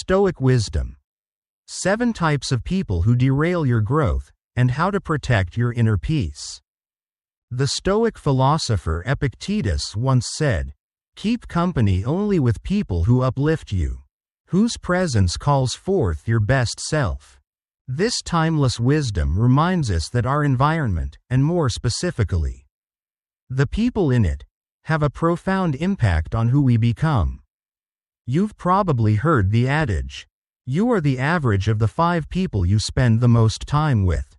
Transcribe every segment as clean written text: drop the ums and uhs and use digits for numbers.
Stoic wisdom. 7 types of people who derail your growth, and how to protect your inner peace. The Stoic philosopher Epictetus once said, "Keep company only with people who uplift you, whose presence calls forth your best self." This timeless wisdom reminds us that our environment, and more specifically, the people in it, have a profound impact on who we become. You've probably heard the adage, "You are the average of the 5 people you spend the most time with."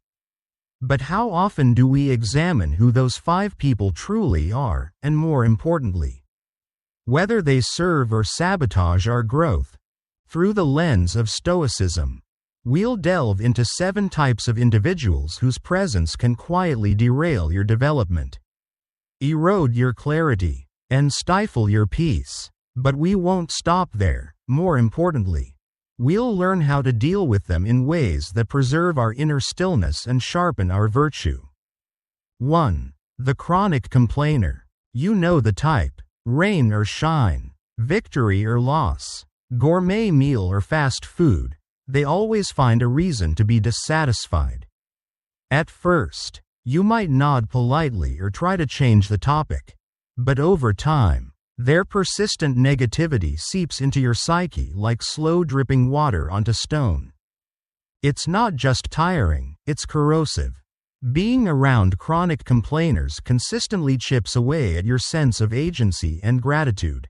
But how often do we examine who those 5 people truly are, and more importantly, whether they serve or sabotage our growth? Through the lens of Stoicism, we'll delve into 7 types of individuals whose presence can quietly derail your development, erode your clarity, and stifle your peace. But we won't stop there. More importantly, we'll learn how to deal with them in ways that preserve our inner stillness and sharpen our virtue. 1. The chronic complainer. You know the type. Rain or shine, victory or loss, gourmet meal or fast food, they always find a reason to be dissatisfied. At first, you might nod politely or try to change the topic. But over time, their persistent negativity seeps into your psyche like slow dripping water onto stone. It's not just tiring, it's corrosive. Being around chronic complainers consistently chips away at your sense of agency and gratitude.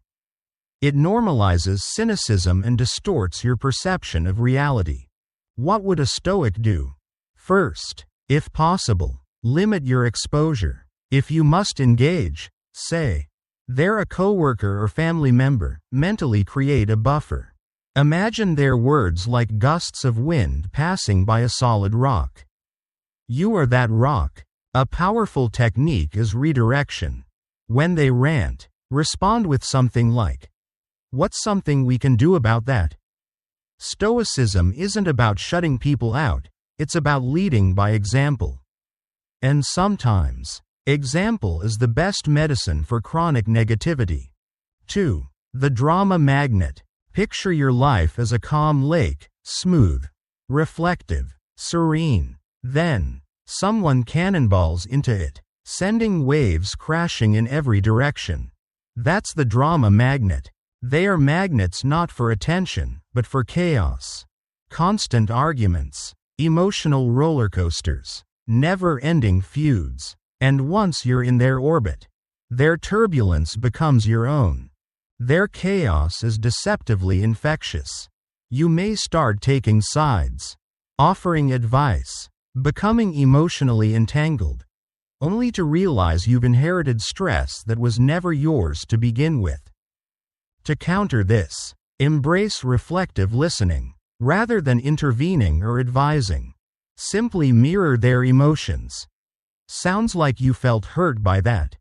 It normalizes cynicism and distorts your perception of reality. What would a Stoic do? First, if possible, limit your exposure. If you must engage, say, they're a coworker or family member, mentally create a buffer. Imagine their words like gusts of wind passing by a solid rock. You are that rock. A powerful technique is redirection. When they rant, respond with something like, "What's something we can do about that?" Stoicism isn't about shutting people out, it's about leading by example. And sometimes, example is the best medicine for chronic negativity. 2. The drama magnet. Picture your life as a calm lake, smooth, reflective, serene. Then, someone cannonballs into it, sending waves crashing in every direction. That's the drama magnet. They are magnets not for attention, but for chaos. Constant arguments, emotional roller coasters, never-ending feuds. And once you're in their orbit, their turbulence becomes your own. Their chaos is deceptively infectious. You may start taking sides, offering advice, becoming emotionally entangled, only to realize you've inherited stress that was never yours to begin with. To counter this, embrace reflective listening. Rather than intervening or advising, simply mirror their emotions. Sounds like you felt hurt by that.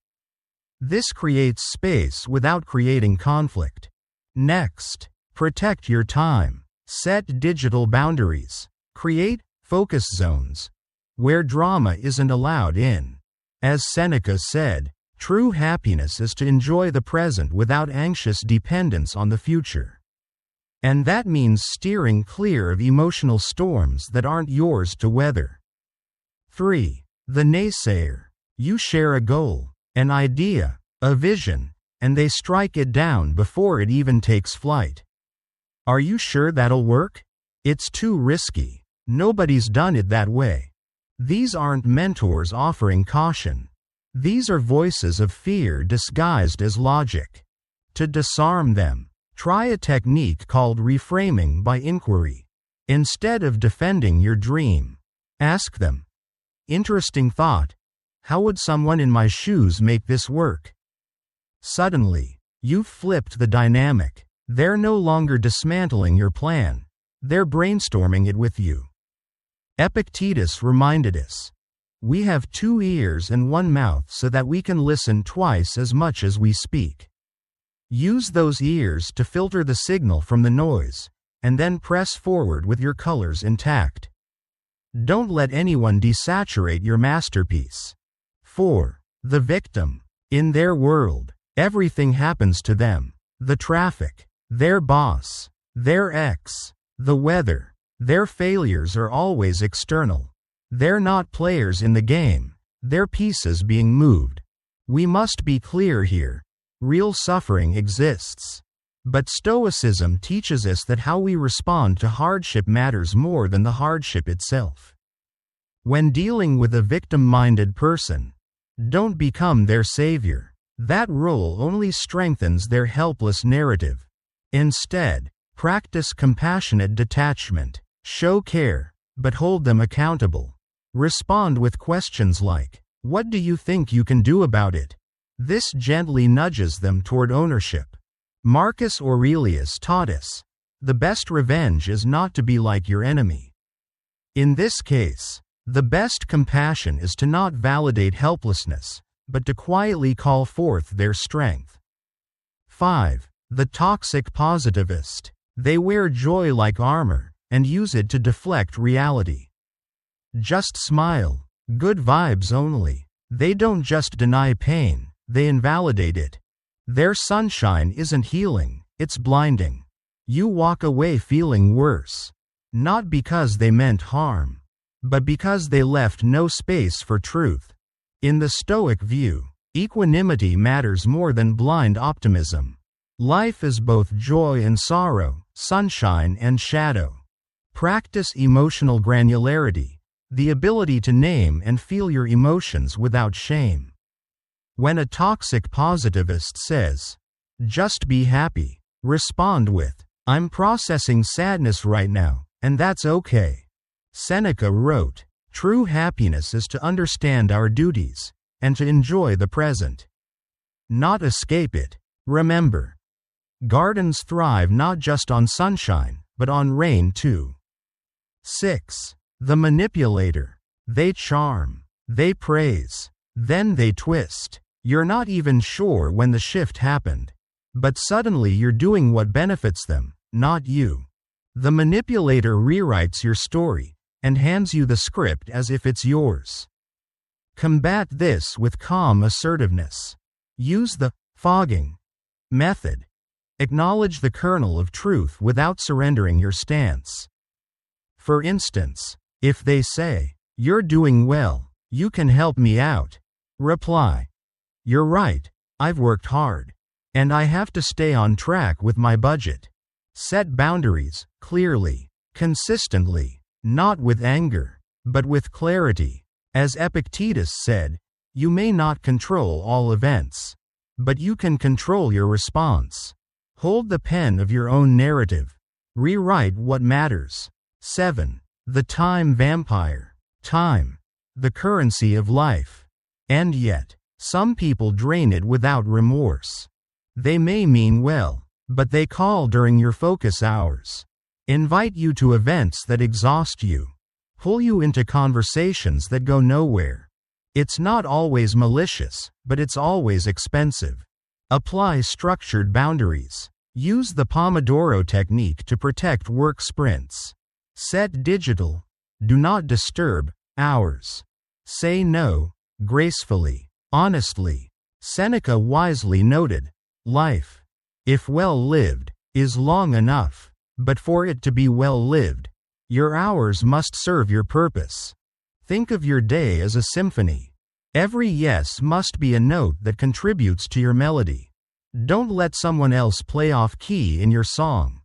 This creates space without creating conflict. Next, protect your time. Set digital boundaries. Create focus zones where drama isn't allowed in. As Seneca said, true happiness is to enjoy the present without anxious dependence on the future. And that means steering clear of emotional storms that aren't yours to weather. 3. The naysayer. You share a goal, an idea, a vision, and they strike it down before it even takes flight. Are you sure that'll work? It's too risky. Nobody's done it that way. These aren't mentors offering caution. These are voices of fear disguised as logic. To disarm them, try a technique called reframing by inquiry. Instead of defending your dream, ask them, "Interesting thought. How would someone in my shoes make this work?" Suddenly, you've flipped the dynamic. They're no longer dismantling your plan. They're brainstorming it with you. Epictetus reminded us, we have 2 ears and 1 mouth so that we can listen twice as much as we speak. Use those ears to filter the signal from the noise, and then press forward with your colors intact. Don't let anyone desaturate your masterpiece. 4. The victim. In their world, everything happens to them. The traffic, their boss, The weather. Their failures are always external. They're not players in the game, they're pieces being moved. We must be clear here. Real suffering exists. But Stoicism teaches us that how we respond to hardship matters more than the hardship itself. When dealing with a victim-minded person, don't become their savior. That role only strengthens their helpless narrative. Instead, practice compassionate detachment. Show care, but hold them accountable. Respond with questions like, "What do you think you can do about it?" This gently nudges them toward ownership. Marcus Aurelius taught us, the best revenge is not to be like your enemy. In this case, the best compassion is to not validate helplessness, but to quietly call forth their strength. 5. The toxic positivist. They wear joy like armor, and use it to deflect reality. Just smile. Good vibes only. They don't just deny pain, they invalidate it. Their sunshine isn't healing, it's blinding. You walk away feeling worse. Not because they meant harm, but because they left no space for truth. In the Stoic view, equanimity matters more than blind optimism. Life is both joy and sorrow, sunshine and shadow. Practice emotional granularity, the ability to name and feel your emotions without shame. When a toxic positivist says, "Just be happy," respond with, "I'm processing sadness right now, and that's okay." Seneca wrote, "True happiness is to understand our duties, and to enjoy the present, not escape it." Remember, gardens thrive not just on sunshine, but on rain too. 6. The manipulator. They charm, they praise, then they twist. You're not even sure when the shift happened, but suddenly you're doing what benefits them, not you. The manipulator rewrites your story and hands you the script as if it's yours. Combat this with calm assertiveness. Use the fogging method. Acknowledge the kernel of truth without surrendering your stance. For instance, if they say, "You're doing well, you can help me out," reply, "You're right, I've worked hard, and I have to stay on track with my budget." Set boundaries, clearly, consistently, not with anger, but with clarity. As Epictetus said, you may not control all events, but you can control your response. Hold the pen of your own narrative. Rewrite what matters. 7. The time vampire. Time, the currency of life. And yet, some people drain it without remorse. They may mean well, but they call during your focus hours. Invite you to events that exhaust you. Pull you into conversations that go nowhere. It's not always malicious, but it's always expensive. Apply structured boundaries. Use the Pomodoro technique to protect work sprints. Set digital, do not disturb, hours. Say no, gracefully, honestly. Seneca wisely noted, life, if well lived, is long enough, but for it to be well lived, your hours must serve your purpose. Think of your day as a symphony. Every yes must be a note that contributes to your melody. Don't let someone else play off key in your song.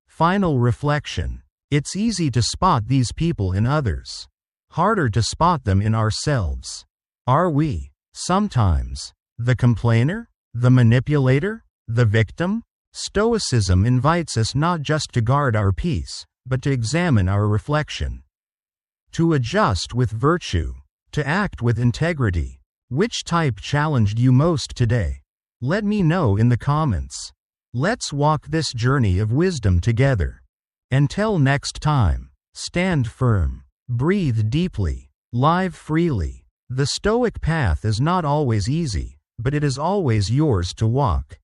Final reflection. It's easy to spot these people in others. Harder to spot them in ourselves. Are we, sometimes, the complainer, the manipulator, the victim? Stoicism invites us not just to guard our peace, but to examine our reflection. To adjust with virtue, to act with integrity. Which type challenged you most today? Let me know in the comments. Let's walk this journey of wisdom together. Until next time, stand firm, breathe deeply, live freely. The Stoic path is not always easy, but it is always yours to walk.